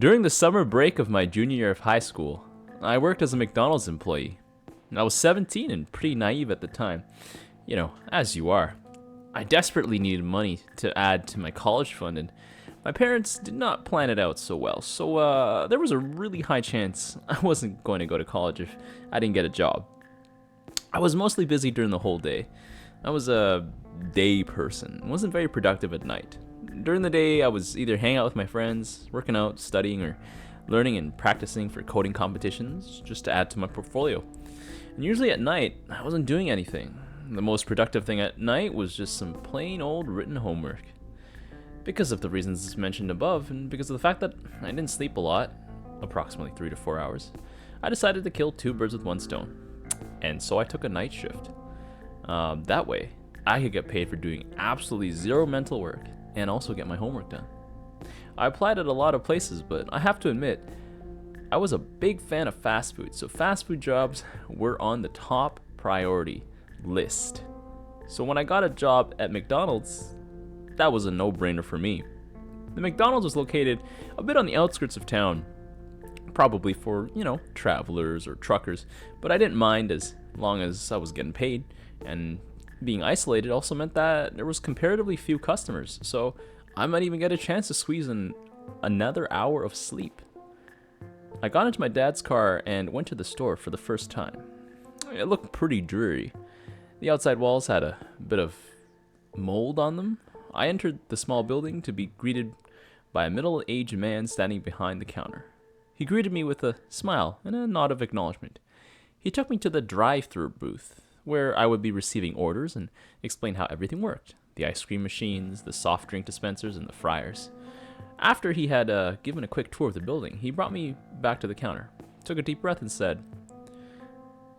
During the summer break of my junior year of high school, I worked as a McDonald's employee. I was 17 and pretty naive at the time. You know, as you are. I desperately needed money to add to my college fund, and my parents did not plan it out so well. So there was a really high chance I wasn't going to go to college if I didn't get a job. I was mostly busy during the whole day. I was a day person, wasn't very productive at night. During the day, I was either hanging out with my friends, working out, studying, or learning and practicing for coding competitions just to add to my portfolio. And usually at night, I wasn't doing anything. The most productive thing at night was just some plain old written homework. Because of the reasons mentioned above, and because of the fact that I didn't sleep a lot, approximately 3 to 4 hours, I decided to kill two birds with one stone. And so I took a night shift. That way, I could get paid for doing absolutely zero mental work and also get my homework done. I applied at a lot of places, but I have to admit, I was a big fan of fast food, so fast food jobs were on the top priority list. So when I got a job at McDonald's, that was a no-brainer for me. The McDonald's was located a bit on the outskirts of town, probably for, travelers or truckers, but I didn't mind as long as I was getting paid, and being isolated also meant that there was comparatively few customers, so I might even get a chance to squeeze in another hour of sleep. I got into my dad's car and went to the store for the first time. It looked pretty dreary. The outside walls had a bit of mold on them. I entered the small building to be greeted by a middle-aged man standing behind the counter. He greeted me with a smile and a nod of acknowledgement. He took me to the drive-thru booth, where I would be receiving orders, and explain how everything worked. The ice cream machines, the soft drink dispensers, and the fryers. After he had given a quick tour of the building, he brought me back to the counter, took a deep breath, and said,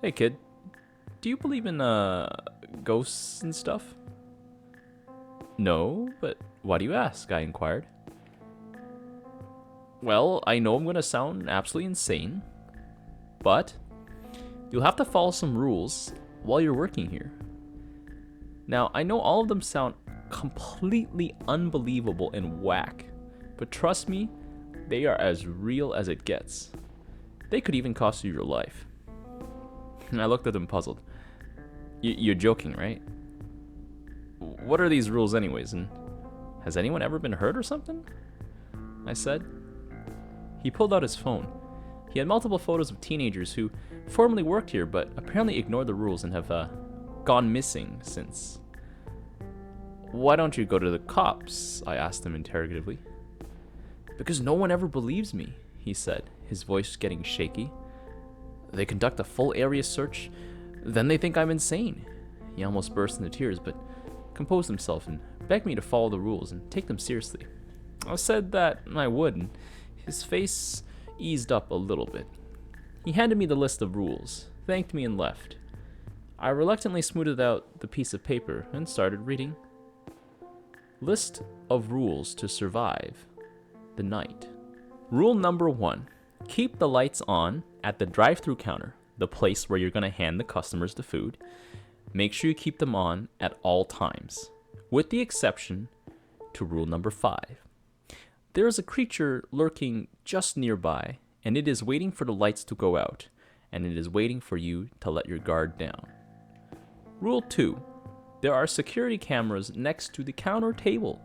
"Hey kid, do you believe in ghosts and stuff?" "No, but why do you ask?" I inquired. "Well, I know I'm going to sound absolutely insane, but you'll have to follow some rules while you're working here. Now, I know all of them sound completely unbelievable and whack, but trust me, they are as real as it gets. They could even cost you your life." And I looked at him puzzled. You're joking, right? What are these rules anyways, and has anyone ever been hurt or something?" I said. He pulled out his phone. He had multiple photos of teenagers who formerly worked here but apparently ignored the rules and have gone missing since. "Why don't you go to the cops?" I asked him interrogatively. "Because no one ever believes me," he said, his voice getting shaky. "They conduct a full area search, then they think I'm insane." He almost burst into tears, but composed himself and begged me to follow the rules and take them seriously. I said that I would, and his face eased up a little bit. He handed me the list of rules, thanked me, and left. I reluctantly smoothed out the piece of paper and started reading. List of rules to survive the night. Rule number 1. Keep the lights on at the drive-thru counter, the place where you're going to hand the customers the food. Make sure you keep them on at all times, with the exception to rule number 5. There is a creature lurking just nearby, and it is waiting for the lights to go out, and it is waiting for you to let your guard down. Rule 2. There are security cameras next to the counter table.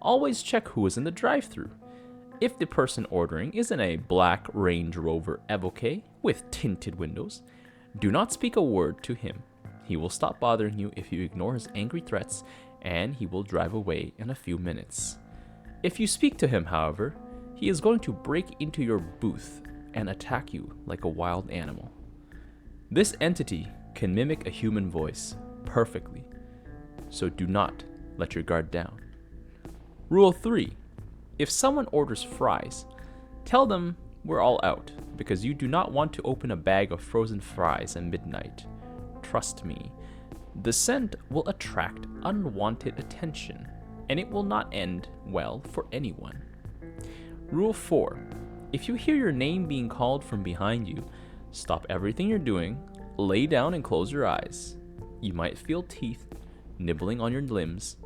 Always check who is in the drive-thru. If the person ordering is in a black Range Rover Evoque with tinted windows, do not speak a word to him. He will stop bothering you if you ignore his angry threats, and he will drive away in a few minutes. If you speak to him, however, he is going to break into your booth and attack you like a wild animal. This entity can mimic a human voice perfectly, so do not let your guard down. Rule 3. If someone orders fries, tell them we're all out, because you do not want to open a bag of frozen fries at midnight. Trust me, the scent will attract unwanted attention, and it will not end well for anyone. Rule 4. If you hear your name being called from behind you, stop everything you're doing, lay down and close your eyes. You might feel teeth nibbling on your limbs,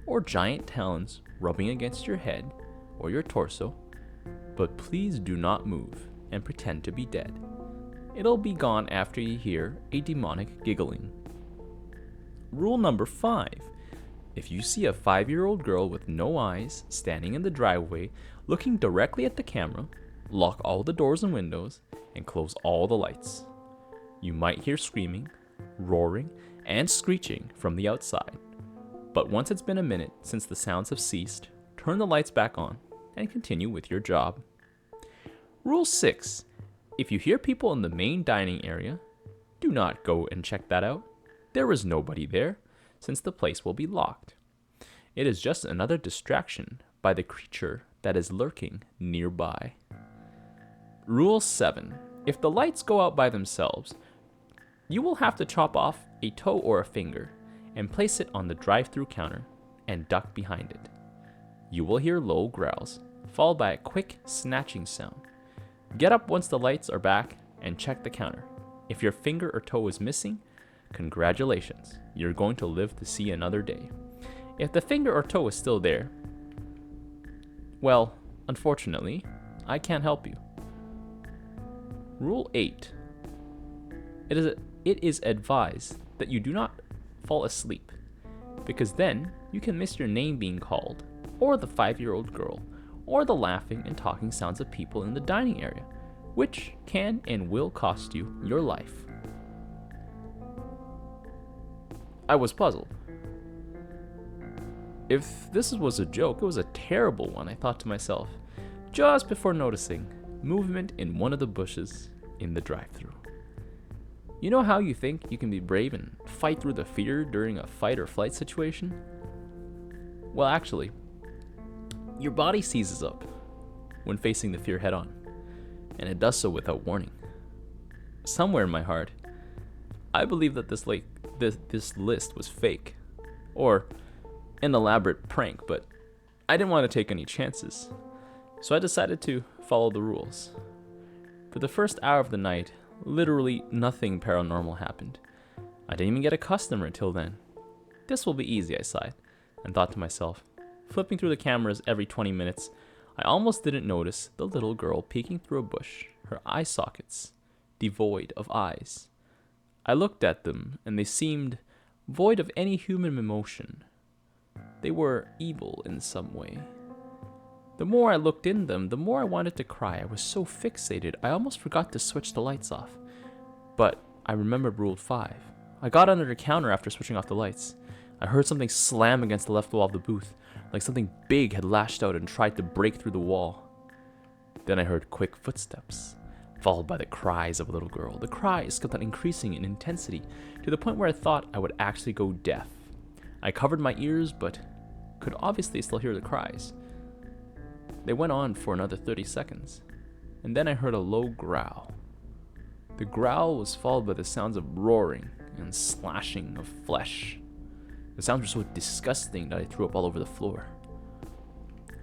or giant talons rubbing against your head or your torso. but please do not move and pretend to be dead. It'll be gone after you hear a demonic giggling. Rule number 5. If you see a 5-year-old girl with no eyes standing in the driveway looking directly at the camera, lock all the doors and windows and close all the lights. You might hear screaming, roaring, and screeching from the outside. But once it's been a minute since the sounds have ceased, turn the lights back on and continue with your job. Rule 6. If you hear people in the main dining area, do not go and check that out. There is nobody there, since the place will be locked. It is just another distraction by the creature that is lurking nearby. Rule 7. If the lights go out by themselves, you will have to chop off a toe or a finger and place it on the drive-thru counter and duck behind it. You will hear low growls, followed by a quick snatching sound. Get up once the lights are back and check the counter. If your finger or toe is missing, congratulations, you're going to live to see another day. If the finger or toe is still there, well, unfortunately, I can't help you. Rule 8. It is advised that you do not fall asleep, because then you can miss your name being called, or the 5-year-old girl, or the laughing and talking sounds of people in the dining area, which can and will cost you your life. I was puzzled. If this was a joke, it was a terrible one, I thought to myself, just before noticing movement in one of the bushes in the drive-thru. You know how you think you can be brave and fight through the fear during a fight or flight situation? Well, actually, your body seizes up when facing the fear head-on, and it does so without warning. Somewhere in my heart, I believe that this list was fake, or an elaborate prank, but I didn't want to take any chances, so I decided to follow the rules. For the first hour of the night, literally nothing paranormal happened. I didn't even get a customer until then. This will be easy, I sighed, and thought to myself. Flipping through the cameras every 20 minutes, I almost didn't notice the little girl peeking through a bush, her eye sockets devoid of eyes. I looked at them, and they seemed void of any human emotion. They were evil in some way. The more I looked in them, the more I wanted to cry. I was so fixated, I almost forgot to switch the lights off. But I remembered Rule 5. I got under the counter after switching off the lights. I heard something slam against the left wall of the booth, like something big had lashed out and tried to break through the wall. Then I heard quick footsteps, followed by the cries of a little girl. The cries kept on increasing in intensity, to the point where I thought I would actually go deaf. I covered my ears, but could obviously still hear the cries. They went on for another 30 seconds, and then I heard a low growl. The growl was followed by the sounds of roaring and slashing of flesh. The sounds were so disgusting that I threw up all over the floor.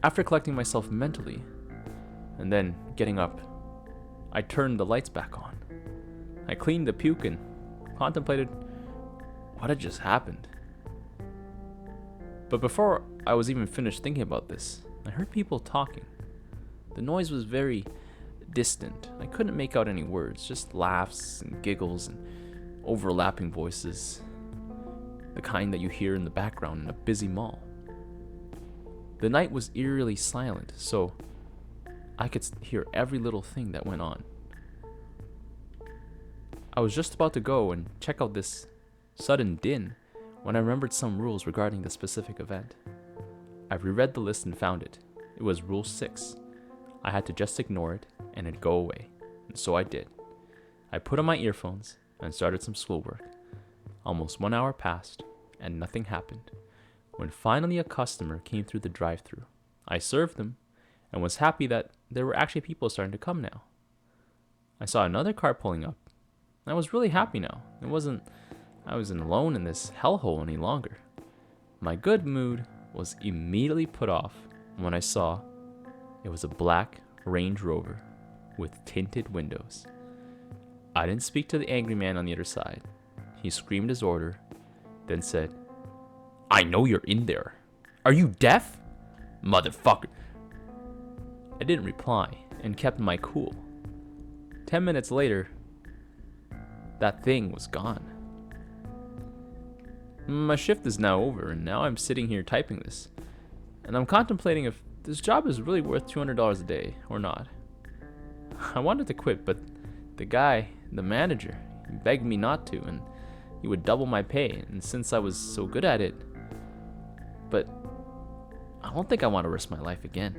After collecting myself mentally, and then getting up, I turned the lights back on. I cleaned the puke and contemplated what had just happened. But before I was even finished thinking about this, I heard people talking. The noise was very distant. I couldn't make out any words, just laughs and giggles and overlapping voices, the kind that you hear in the background in a busy mall. The night was eerily silent, so I could hear every little thing that went on. I was just about to go and check out this sudden din when I remembered some rules regarding the specific event. I reread the list and found it. It was Rule 6. I had to just ignore it and it'd go away, and so I did. I put on my earphones and started some schoolwork. Almost 1 hour passed, and nothing happened. When finally a customer came through the drive-thru, I served them and was happy that there were actually people starting to come now. I saw another car pulling up. I was really happy now. I wasn't alone in this hellhole any longer. My good mood was immediately put off when I saw it was a black Range Rover with tinted windows. I didn't speak to the angry man on the other side. He screamed his order, then said, "I know you're in there. Are you deaf? Motherfucker." I didn't reply, and kept my cool. 10 minutes later, that thing was gone. My shift is now over, and now I'm sitting here typing this. And I'm contemplating if this job is really worth $200 a day or not. I wanted to quit, but the manager, he begged me not to, and he would double my pay. And since I was so good at it, but I don't think I want to risk my life again.